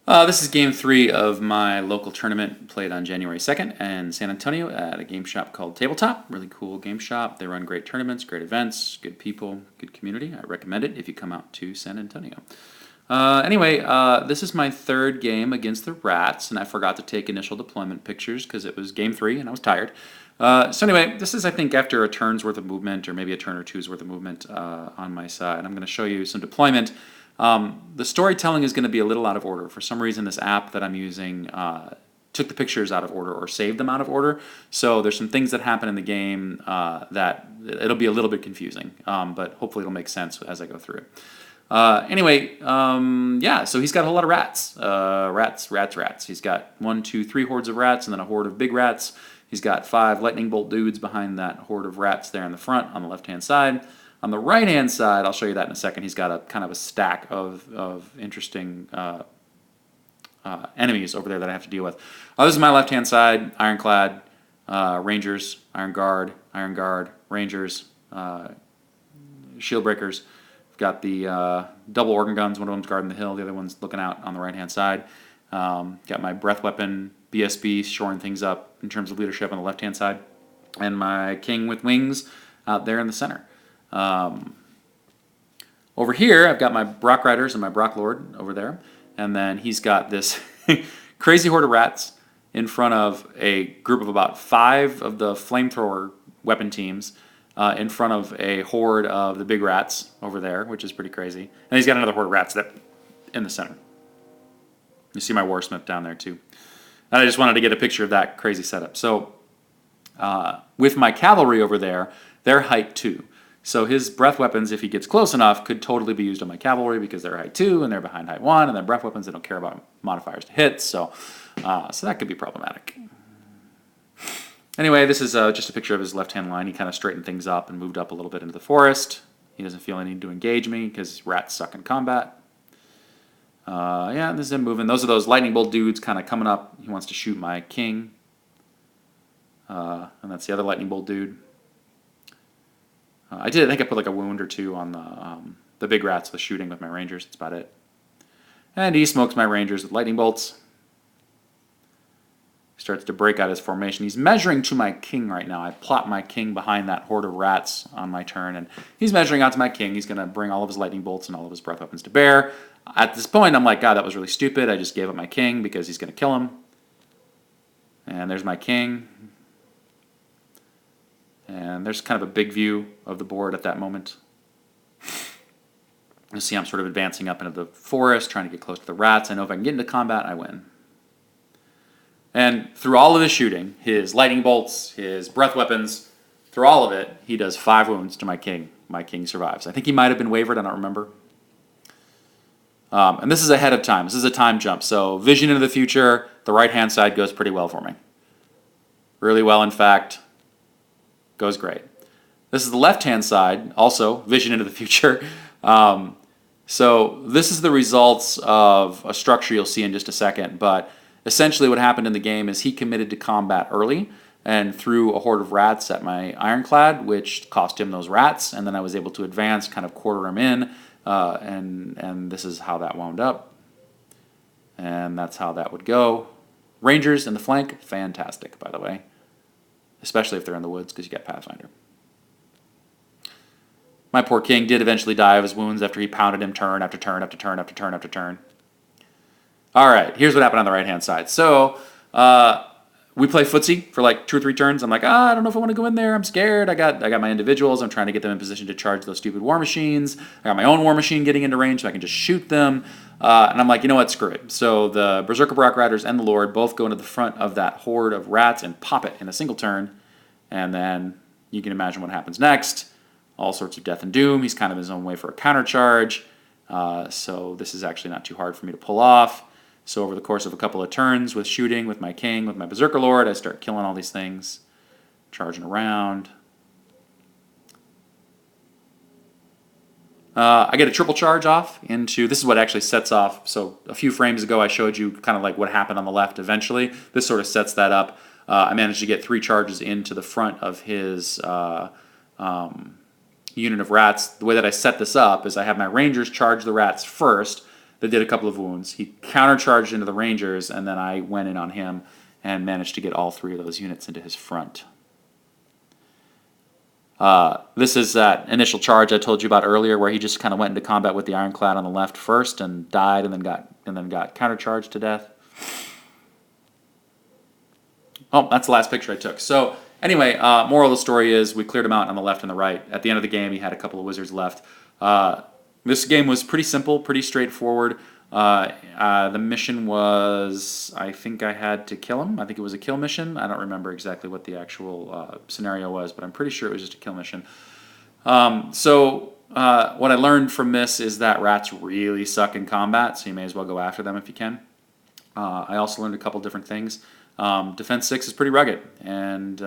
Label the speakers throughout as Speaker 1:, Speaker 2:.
Speaker 1: This is game 3 of my local tournament played on January 2nd in San Antonio at a game shop called Tabletop. Really cool game shop. They run great tournaments, great events, good people, good community. I recommend it if you come out to San Antonio. This is my third game against the Rats, and I forgot to take initial deployment pictures because it was game 3 and I was tired. This is, I think, after a turn's worth of movement, or maybe a turn or two's worth of movement on my side. I'm going to show you some deployment. The storytelling is going to be a little out of order. For some reason, this app that I'm using took the pictures out of order or saved them out of order. So there's some things that happen in the game that it'll be a little bit confusing, but hopefully it'll make sense as I go through it. So he's got a whole lot of rats. Rats. He's got 1, 2, 3 hordes of rats and then a horde of big rats. He's got 5 lightning bolt dudes behind that horde of rats there in the front on the left-hand side. On the right-hand side, I'll show you that in a second, he's got a kind of a stack of interesting enemies over there that I have to deal with. This is my left-hand side, Ironclad, Rangers, Iron Guard, Rangers, Shield Breakers. I've got the double organ guns, one of them's guarding the hill, the other one's looking out on the right-hand side. Got my breath weapon, BSB, shoring things up in terms of leadership on the left-hand side. And my king with wings out there in the center. Over here, I've got my Brock Riders and my Brock Lord over there. And then he's got this crazy horde of rats in front of a group of about 5 of the flamethrower weapon teams in front of a horde of the big rats over there, which is pretty crazy. And he's got another horde of rats that in the center. You see my Warsmith down there too. And I just wanted to get a picture of that crazy setup. So with my cavalry over there, they're height 2. So his breath weapons, if he gets close enough, could totally be used on my cavalry because they're height 2 and they're behind height 1, and then breath weapons, they don't care about modifiers to hit, so that could be problematic. Anyway, this is just a picture of his left-hand line. He kind of straightened things up and moved up a little bit into the forest. He doesn't feel any need to engage me because rats suck in combat. This is him moving. Those are those lightning bolt dudes kind of coming up. He wants to shoot my king. And that's the other lightning bolt dude. I think I put like a wound or 2 on the big rats with shooting with my rangers. That's about it. And he smokes my rangers with lightning bolts. Starts to break out his formation. He's measuring to my king right now. I plot my king behind that horde of rats on my turn, and he's measuring out to my king. He's going to bring all of his lightning bolts and all of his breath weapons to bear. At this point, I'm like, God, that was really stupid. I just gave up my king because he's going to kill him. And there's my king. And there's kind of a big view of the board at that moment. You see I'm sort of advancing up into the forest, trying to get close to the rats. I know if I can get into combat, I win. And through all of his shooting, his lightning bolts, his breath weapons, through all of it, he does 5 wounds to my king. My king survives. I think he might have been wavered, I don't remember. And this is ahead of time. This is a time jump. So vision into the future, the right-hand side goes pretty well for me. Really well, in fact. Goes great. This is the left-hand side, also vision into the future. So this is the results of a structure you'll see in just a second, but essentially what happened in the game is he committed to combat early and threw a horde of rats at my Ironclad, which cost him those rats, and then I was able to advance, kind of quarter him in, and this is how that wound up. And that's how that would go. Rangers in the flank, fantastic, by the way. Especially if they're in the woods, because you got Pathfinder. My poor king did eventually die of his wounds after he pounded him turn after turn after turn after turn after turn. All right, here's what happened on the right-hand side. So we play footsie for like 2 or 3 turns. I'm like, I don't know if I want to go in there. I'm scared. I got my individuals. I'm trying to get them in position to charge those stupid war machines. I got my own war machine getting into range so I can just shoot them. And I'm like, you know what, screw it. So the Berserker Brock Riders and the Lord both go into the front of that horde of rats and pop it in a single turn. And then you can imagine what happens next. All sorts of death and doom. He's kind of in his own way for a countercharge. So this is actually not too hard for me to pull off. So over the course of a couple of turns with shooting, with my king, with my Berserker Lord, I start killing all these things. Charging around. I get a triple charge off into, this is what actually sets off, so a few frames ago I showed you kind of like what happened on the left eventually. This sort of sets that up. I managed to get 3 charges into the front of his unit of rats. The way that I set this up is I have my Rangers charge the rats first, that did a couple of wounds. He countercharged into the Rangers, and then I went in on him and managed to get all 3 of those units into his front. This is that initial charge I told you about earlier, where he just kind of went into combat with the Ironclad on the left first and died, and then got countercharged to death. Oh, that's the last picture I took. So anyway, moral of the story is we cleared him out on the left and the right. At the end of the game, he had a couple of wizards left. This game was pretty simple, pretty straightforward. The mission was, I think I had to kill him. I think it was a kill mission. I don't remember exactly what the actual scenario was, but I'm pretty sure it was just a kill mission. What I learned from this is that rats really suck in combat, so you may as well go after them if you can. I also learned a couple different things. Defense 6 is pretty rugged, and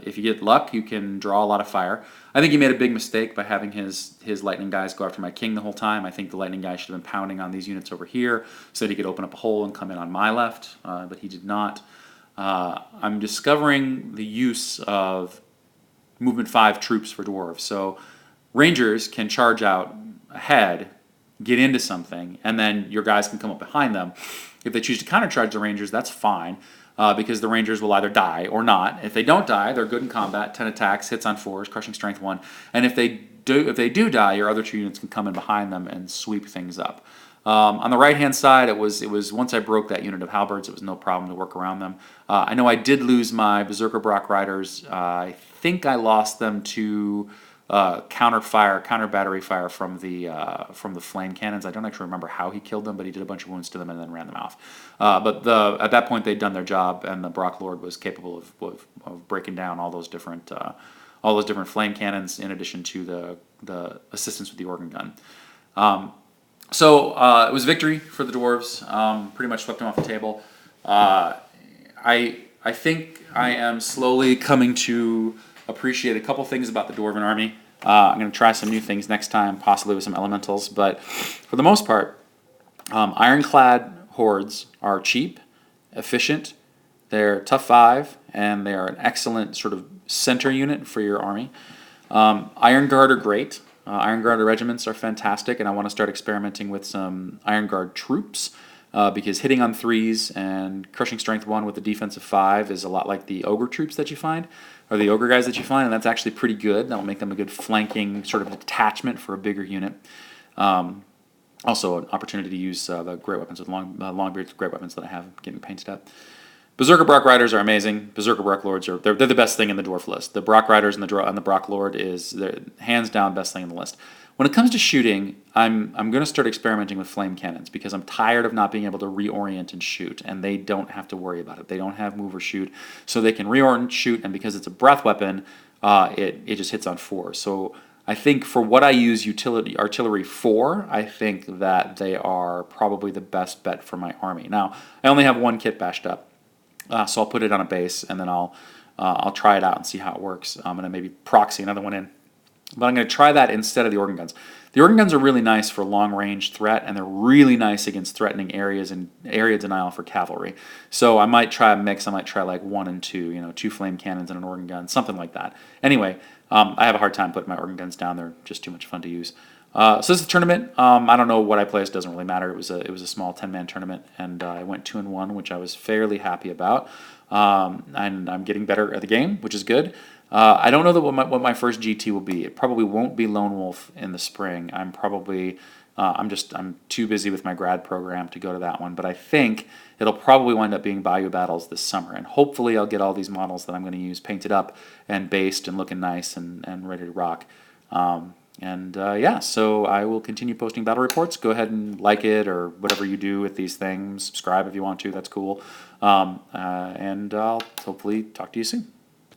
Speaker 1: if you get luck, you can draw a lot of fire. I think he made a big mistake by having his lightning guys go after my king the whole time. I think the lightning guy should have been pounding on these units over here so that he could open up a hole and come in on my left, but he did not. I'm discovering the use of movement 5 troops for dwarves. So rangers can charge out ahead, get into something, and then your guys can come up behind them. If they choose to countercharge the rangers, that's fine. Because the Rangers will either die or not. If they don't die, they're good in combat, 10 attacks, hits on 4s, crushing strength 1. And if they do die, your other 2 units can come in behind them and sweep things up. On the right-hand side, it was once I broke that unit of halberds, it was no problem to work around them. I know I did lose my Berserker Brock Riders. I think I lost them to counter battery fire from the flame cannons. I don't actually remember how he killed them, but he did a bunch of wounds to them and then ran them off. But at that point they'd done their job, and the Brock Lord was capable of breaking down all those different flame cannons, in addition to the assistance with the organ gun. It was victory for the dwarves. Pretty much swept them off the table. I think I am slowly coming to appreciate a couple things about the Dwarven army. I'm going to try some new things next time, possibly with some elementals, but for the most part, ironclad hordes are cheap, efficient, they're tough 5, and they are an excellent sort of center unit for your army. Iron Guard are great. Iron Guard regiments are fantastic, and I want to start experimenting with some Iron Guard troops, because hitting on 3s and crushing strength 1 with a defensive 5 is a lot like the ogre troops that you find, or the ogre guys that you find, and that's actually pretty good. That will make them a good flanking sort of detachment for a bigger unit. Also an opportunity to use the great weapons with Longbeard's great weapons that I have getting painted up. Berserker Brock Riders are amazing. Berserker Brock Lords they're the best thing in the dwarf list. The Brock Riders and the Brock Lord is the hands down best thing in the list. When it comes to shooting, I'm going to start experimenting with flame cannons, because I'm tired of not being able to reorient and shoot, and they don't have to worry about it. They don't have move or shoot, so they can reorient, shoot, and because it's a breath weapon, it just hits on 4. So I think for what I use artillery for, I think that they are probably the best bet for my army. Now, I only have 1 kit bashed up, so I'll put it on a base, and then I'll try it out and see how it works. I'm going to maybe proxy another one in. But I'm going to try that instead of the organ guns. The organ guns are really nice for long-range threat, and they're really nice against threatening areas and area denial for cavalry. So I might try a mix. I might try like 1 and 2, 2 flame cannons and an organ gun, something like that. Anyway, I have a hard time putting my organ guns down. They're just too much fun to use. So this is a tournament. I don't know what I placed. Doesn't really matter. It was a small 10-man tournament, and I went 2-1, which I was fairly happy about. And I'm getting better at the game, which is good. I don't know what my first GT will be. It probably won't be Lone Wolf in the spring. I'm too busy with my grad program to go to that one. But I think it'll probably wind up being Bayou Battles this summer, and hopefully I'll get all these models that I'm going to use painted up and based and looking nice and ready to rock. So I will continue posting battle reports. Go ahead and like it, or whatever you do with these things. Subscribe if you want to. That's cool. And I'll hopefully talk to you soon.